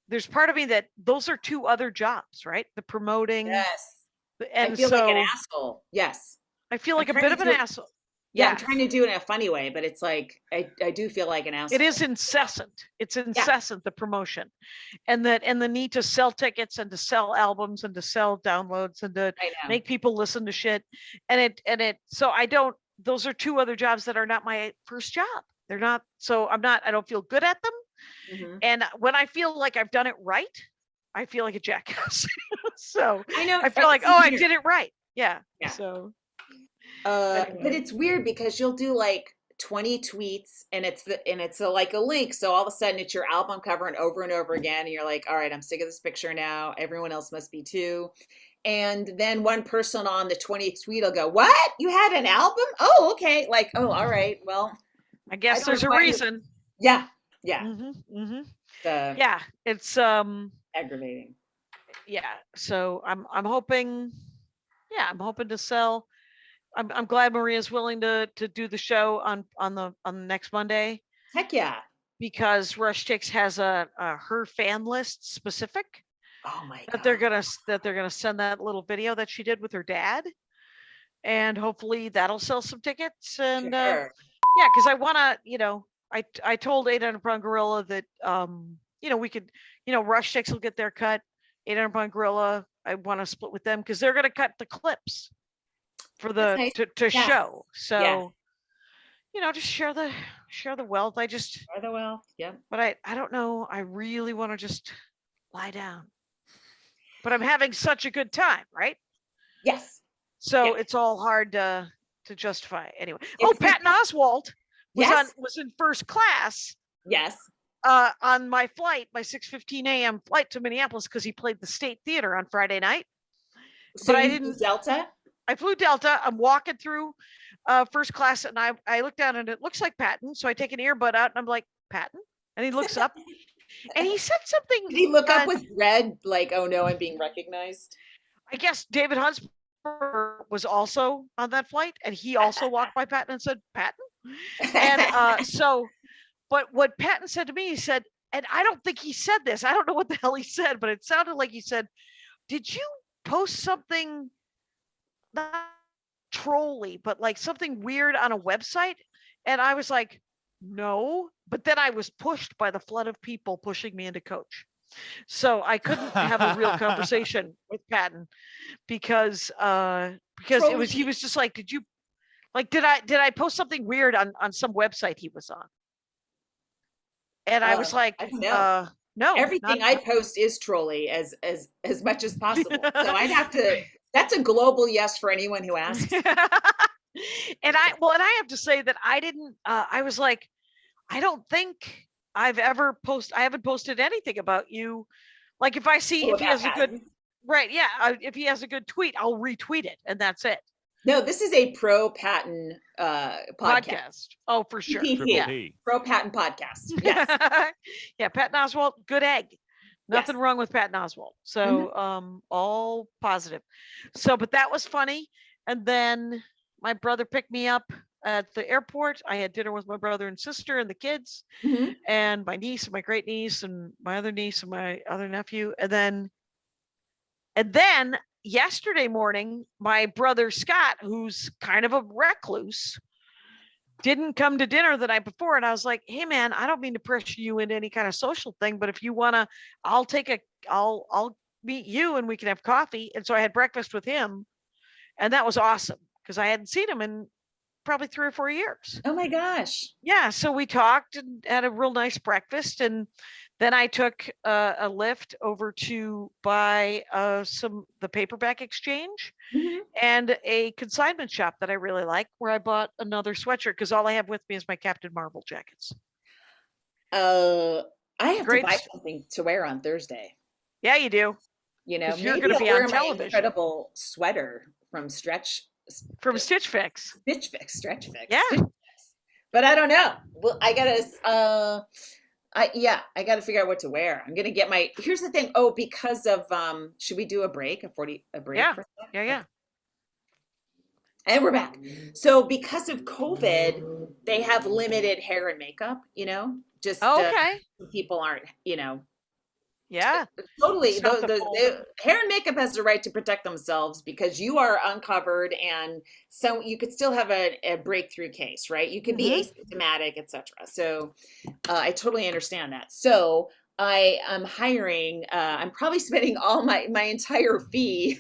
there's part of me that those are 2 other jobs, right? The promoting. Yes. And I feel like an asshole. Yes. I feel like a bit of an asshole. Yeah, I'm trying to do it in a funny way, but it's like I do feel like an asshole. It is incessant. It's incessant, the promotion, and the need to sell tickets and to sell albums and to sell downloads and to make people listen to shit. And it so I don't. Those are 2 other jobs that are not my first job. They're not. So I don't feel good at them. Mm-hmm. And when I feel like I've done it right, I feel like a jackass. So I know. I feel like, I did it right. Yeah. So. But it's weird because you'll do like 20 tweets and it's like a link. So all of a sudden it's your album cover and over again. And you're like, all right, I'm sick of this picture now. Everyone else must be too. And then one person on the 20th tweet will go, "What? You had an album? Oh, okay." Like, oh, all right. Well, I guess there's a reason. Yeah. Yeah. Mm-hmm, mm-hmm. It's aggravating. Yeah. So I'm hoping to sell. I'm glad Maria's willing to do the show on the next Monday. Heck yeah. Because Rush Chicks has a her fan list specific. Oh my God. That they're gonna send that little video that she did with her dad, and hopefully that'll sell some tickets. And because I wanna, I told 800 Pound Gorilla that we could, Rush Chicks will get their cut. 800 Pound Gorilla, I want to split with them because they're gonna cut the clips for the to show. So just share the wealth. Share the wealth. Yeah. But I don't know. I really want to just lie down. But I'm having such a good time, right? Yes. So it's all hard to justify anyway. Patton Oswalt was in first class. Yes. On my 6:15 a.m. flight to Minneapolis because he played the State Theater on Friday night. So I didn't Delta. I flew Delta. I'm walking through first class, and I look down, and it looks like Patton. So I take an earbud out, and I'm like, "Patton," and he looks up. And he said something. Did he look up with red, like, "Oh no, I'm being recognized"? I guess David Huntsberger was also on that flight, and he also walked by Patton and said, "Patton." And but what Patton said to me, he said, and I don't think he said this. I don't know what the hell he said, but it sounded like he said, "Did you post something not trolly, but like something weird on a website. And I was like, no. But then I was pushed by the flood of people pushing me into coach. So I couldn't have a real conversation with Patton because he was just like, did I post something weird on some website he was on? And I was like, no. Everything I post is trolly as much as possible. So I'd have to, that's a global yes for anyone who asks. And I have to say that I didn't, I was like, I don't think I haven't posted anything about you. Like if I see, if he has a good, right. Yeah. If he has a good tweet, I'll retweet it and that's it. No, this is a pro Patton podcast. Oh, for sure. Yeah. Pro Patton podcast. Yes. Yeah. Patton Oswalt, good egg. Nothing wrong with Patton Oswalt. So all positive. So, but that was funny. And then my brother picked me up at the airport. I had dinner with my brother and sister and the kids and my niece and my great niece and my other niece and my other nephew. And then yesterday morning, my brother Scott, who's kind of a recluse, didn't come to dinner the night before. And I was like, hey man, I don't mean to pressure you into any kind of social thing, but if you want to, I'll meet you and we can have coffee. And so I had breakfast with him and that was awesome because I hadn't seen him in probably 3 or 4 years. Oh my gosh. Yeah. So we talked and had a real nice breakfast. And then I took a lift over to buy the paperback exchange and a consignment shop that I really like, where I bought another sweatshirt because all I have with me is my Captain Marvel jackets. I have to buy something to wear on Thursday. Yeah, you do. You know, you're going to be on television. My incredible sweater from Stitch Fix. Yeah. But I don't know. Well, I gotta I gotta figure out what to wear. I'm gonna get here's the thing. Oh, because of should we do a break? A break? Yeah. And we're back. So because of COVID, they have limited hair and makeup, just people aren't, Yeah, totally. The hair and makeup has the right to protect themselves because you are uncovered, and so you could still have a breakthrough case, right? You could be asymptomatic, etc. So I totally understand that. So I am hiring. I'm probably spending all my entire fee,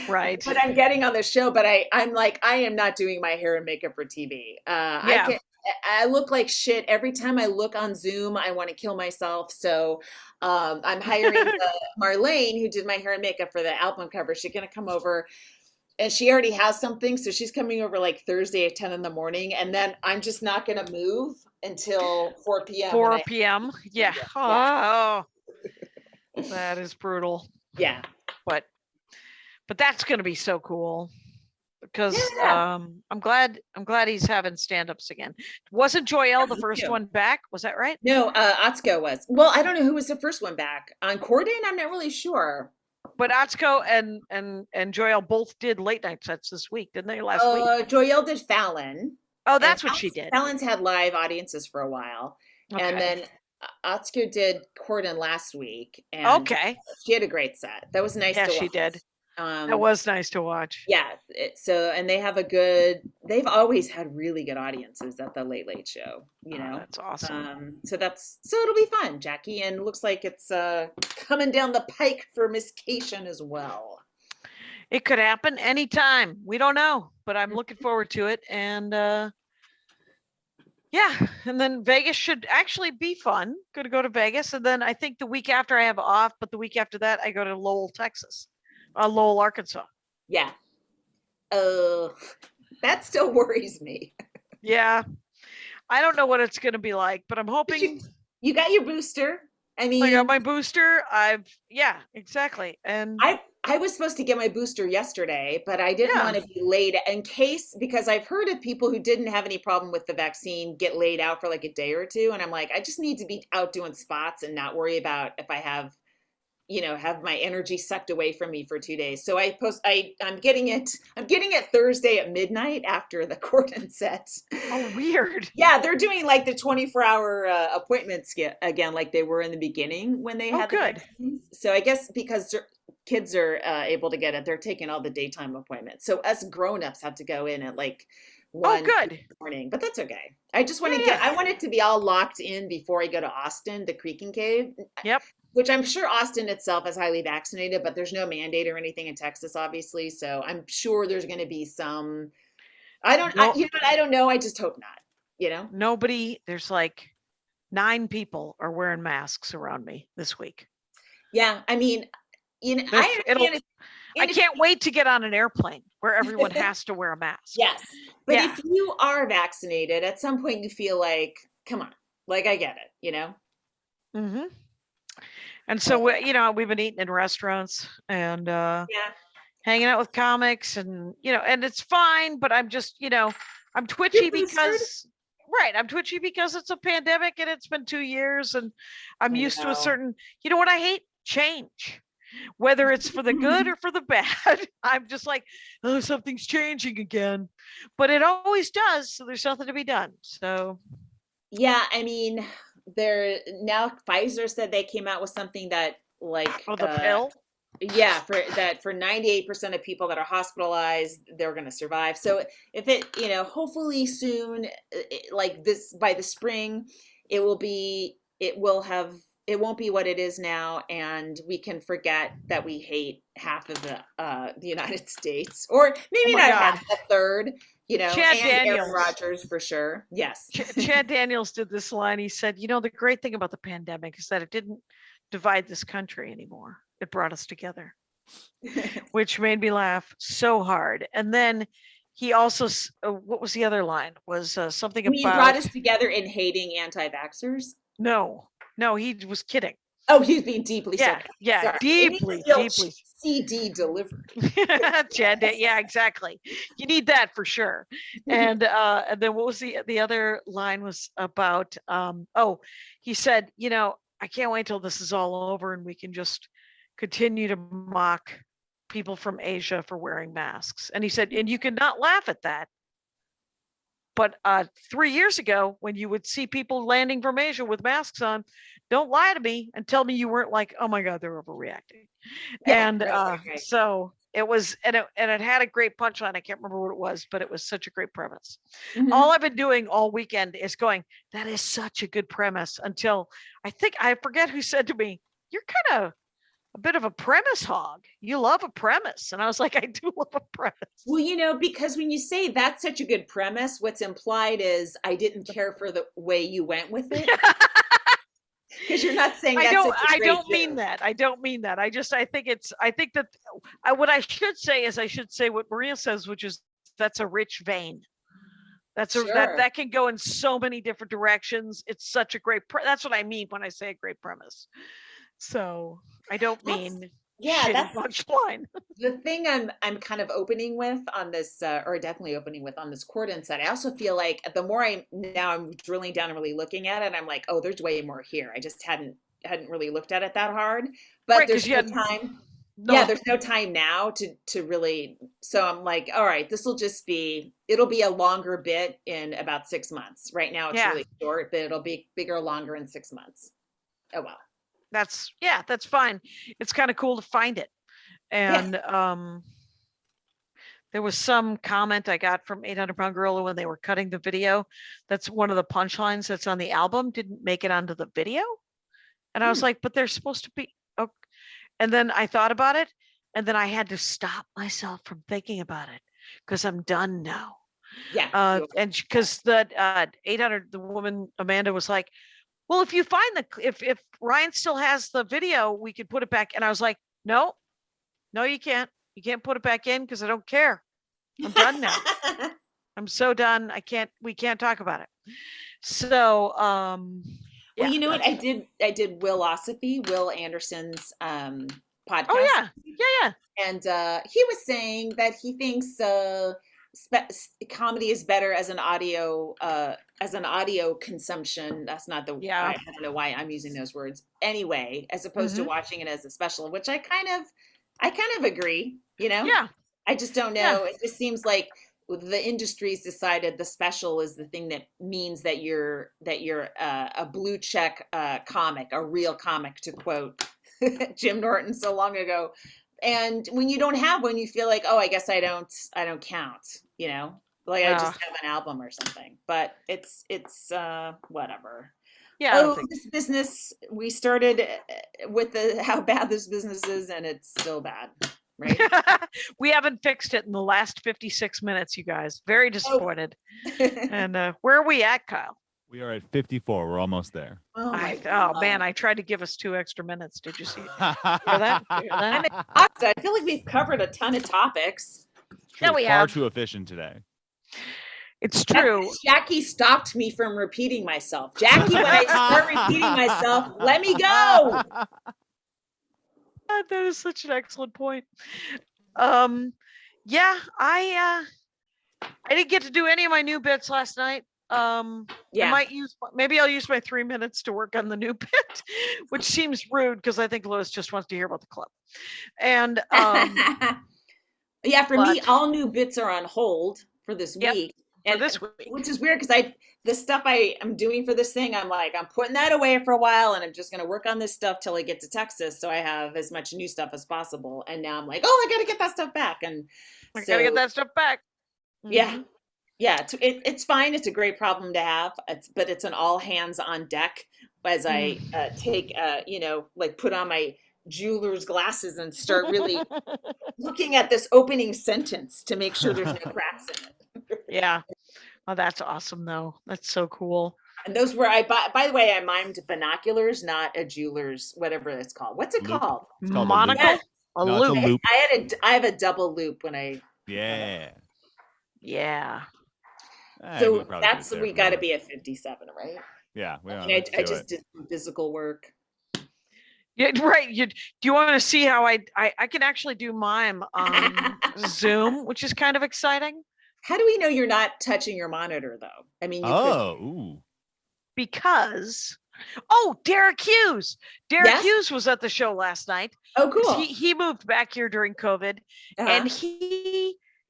right? But I'm getting on the show. But I'm like, I am not doing my hair and makeup for TV. I look like shit every time I look on Zoom. I want to kill myself. So I'm hiring Marlene, who did my hair and makeup for the album cover. She's going to come over and she already has something. So she's coming over like Thursday at 10 in the morning. And then I'm just not going to move until 4 p.m. 4 p.m. Yeah. Oh, that is brutal. Yeah. But that's going to be so cool. Because I'm glad he's having stand-ups again. Wasn't Joelle the first one back? Was that right? No, Atsuko was. Well, I don't know who was the first one back. On Corden, I'm not really sure. But Atsuko and Joelle both did late night sets this week, didn't they? Last week. Joelle did Fallon. Oh, that's what she did. Fallon's had live audiences for a while, and then Atsuko did Corden last week. And she had a great set. That was nice. Yeah, she did. That was nice to watch. Yeah. And they have they've always had really good audiences at the Late Late Show, That's awesome. So it'll be fun, Jackie. And looks like it's coming down the pike for Miss Cation as well. It could happen anytime. We don't know, but I'm looking forward to it. And and then Vegas should actually be fun. Going to go to Vegas. And then I think the week after I have off, but the week after that, I go to Lowell, Texas. Lowell, Arkansas. Yeah. That still worries me. Yeah. I don't know what it's going to be like, but I'm hoping. You got your booster. I mean, I got my booster. Exactly. And I was supposed to get my booster yesterday, but I didn't want to be late because I've heard of people who didn't have any problem with the vaccine get laid out for like a day or two. And I'm like, I just need to be out doing spots and not worry about if I have my energy sucked away from me for 2 days. So I'm getting it Thursday at midnight after the Corden set. Oh, weird. Yeah, they're doing like the 24-hour appointments again, like they were in the beginning when they had the vaccines. So I guess because kids are able to get it. They're taking all the daytime appointments. So us grown-ups have to go in at like 1 good. in the morning, but that's okay. I just want to I want it to be all locked in before I go to Austin, the Creek and Cave. Yep. Which I'm sure Austin itself is highly vaccinated, but there's no mandate or anything in Texas, obviously. So I'm sure there's going to be some. You know what? I don't know. I just hope not. You know, there's like 9 people are wearing masks around me this week. Yeah, I mean, you know, I can't wait to get on an airplane where everyone has to wear a mask. Yes, but if you are vaccinated, at some point you feel like, come on, like I get it, you know. Mm-hmm. And so, we've been eating in restaurants and hanging out with comics and, and it's fine, but I'm just, I'm twitchy because, I'm twitchy because it's a pandemic and it's been 2 years and I'm used to a certain, what I hate? Change. Whether it's for the good or for the bad, I'm just like, oh, something's changing again, but it always does. So there's nothing to be done. So. Yeah, I mean, now Pfizer said they came out with something that like the pill. Yeah, for 98% of people that are hospitalized, they're going to survive. So if it, hopefully soon, like this by the spring, it won't be what it is now, and we can forget that we hate half of the United States, or maybe not half, a third. Chad and Daniels. Aaron Rodgers for sure. Yes. Chad Daniels did this line. He said, the great thing about the pandemic is that it didn't divide this country anymore. It brought us together, which made me laugh so hard. And then he also, what was the other line? Was something about. brought us together in hating anti-vaxxers? No, he was kidding. Oh, he's being deeply sarcastic. Yeah, sorry. deeply. CD delivered. Chad, yeah, exactly. You need that for sure. And then what was the other line was about? He said, I can't wait till this is all over and we can just continue to mock people from Asia for wearing masks. And he said, and you cannot laugh at that. But 3 years ago, when you would see people landing from Asia with masks on, don't lie to me and tell me you weren't like, oh my God, they're overreacting. Yeah, and right. So it was, and it had a great punchline. I can't remember what it was, but it was such a great premise. Mm-hmm. All I've been doing all weekend is going, that is such a good premise, until I forget who said to me, you're kind of a bit of a premise hog. You love a premise. And I was like, I do love a premise. Well, because when you say that's such a good premise, what's implied is I didn't care for the way you went with it. Because you're not saying I don't mean that. I think that what I should say is I should say what Maria says, which is that's a rich vein. That's that can go in so many different directions. It's such a great that's what I mean when I say a great premise. So I don't mean that's punchline. The thing I'm kind of opening with on this, or definitely opening with on this court insight, I also feel like the more I'm drilling down and really looking at it, I'm like, oh, there's way more here. I just hadn't really looked at it that hard. But there's no time. No. Yeah, there's no time now to really. So I'm like, all right, it'll be a longer bit in about 6 months. Right now it's really short, but it'll be bigger, longer in 6 months. Oh well. That's fine. It's kind of cool to find it. And there was some comment I got from 800 Pound Gorilla when they were cutting the video. That's one of the punchlines that's on the album didn't make it onto the video. And I was like, but they're supposed to be. Oh. And then I thought about it, and then I had to stop myself from thinking about it because I'm done now. Yeah. And because the 800, the woman Amanda was like, well, if you find if Ryan still has the video, we could put it back. And I was like, no, you can't. You can't put it back in because I don't care. I'm done now. I'm so done. We can't talk about it. So, well, you know what? I did Will Anderson's podcast. Oh yeah. And he was saying that he thinks comedy is better as an audio consumption. That's not the I don't know why I'm using those words anyway, as opposed to watching it as a special, which I kind of agree, Yeah. I just don't know. It just seems like the industry's decided the special is the thing that means that you're a blue check comic, a real comic, to quote Jim Norton so long ago. And when you don't have one, you feel like, oh, I guess I don't count, you know, like I just have an album or something, but it's whatever. Yeah. Oh, this business, we started with how bad this business is, and it's still bad, right? We haven't fixed it in the last 56 minutes, you guys. Very disappointed. And where are we at, Kyle? We are at 54. We're almost there. Oh, man, I tried to give us 2 extra minutes. Did you see it? Hear that? I'm exhausted. I feel like we've covered a ton of topics. Yeah, we far have. too efficient today. It's true. Jackie stopped me from repeating myself. Jackie, when I start repeating myself, let me go. That is such an excellent point. Yeah, I didn't get to do any of my new bits last night. Yeah. Maybe I'll use my 3 minutes to work on the new bit, which seems rude because I think Lois just wants to hear about the club. And yeah, for me, all new bits are on hold for this week. And this week, which is weird because the stuff I am doing for this thing, I'm putting that away for a while, and I'm just going to work on this stuff till I get to Texas, so I have as much new stuff as possible. And now I'm like, oh, I got to get that stuff back, and I got to get that stuff back. Mm-hmm. Yeah, it's fine. It's a great problem to have. But it's an all hands on deck as I take put on my jeweler's glasses and start really looking at this opening sentence to make sure there's no cracks in it. Yeah. Oh, that's awesome though. That's so cool. And those were by the way, I mimed binoculars, not a jeweler's, whatever it's called. What's it called? It's called monocle. A loop. It's a loop. I have a double loop when I. Yeah. So we got to be at 57, right? Yeah. I just did some physical work. Yeah, right. Do you want to see how I can actually do mime on Zoom, which is kind of exciting? How do we know you're not touching your monitor, though? I mean, because Derek Hughes. Hughes was at the show last night. Oh, cool. He moved back here during COVID, and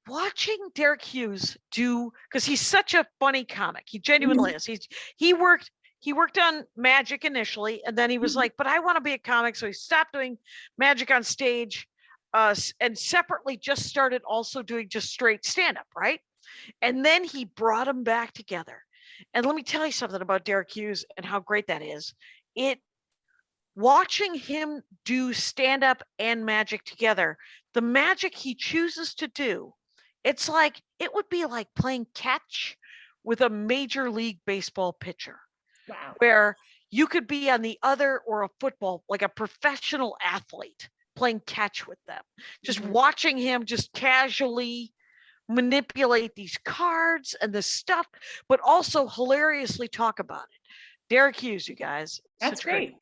watching Derek Hughes do, because he's such a funny comic. He genuinely is. He worked on magic initially, and then he was like, but I want to be a comic. So he stopped doing magic on stage and separately just started also doing just straight stand-up, right? And then he brought them back together. And let me tell you something about Derek Hughes and how great that is. Watching him do stand-up and magic together, the magic he chooses to do, it would be like playing catch with a Major League Baseball pitcher. Wow. Where you could be on the other, or a football, like a professional athlete playing catch with them, just watching him just casually manipulate these cards and this stuff, but also hilariously talk about it. Derek Hughes, you guys. That's great.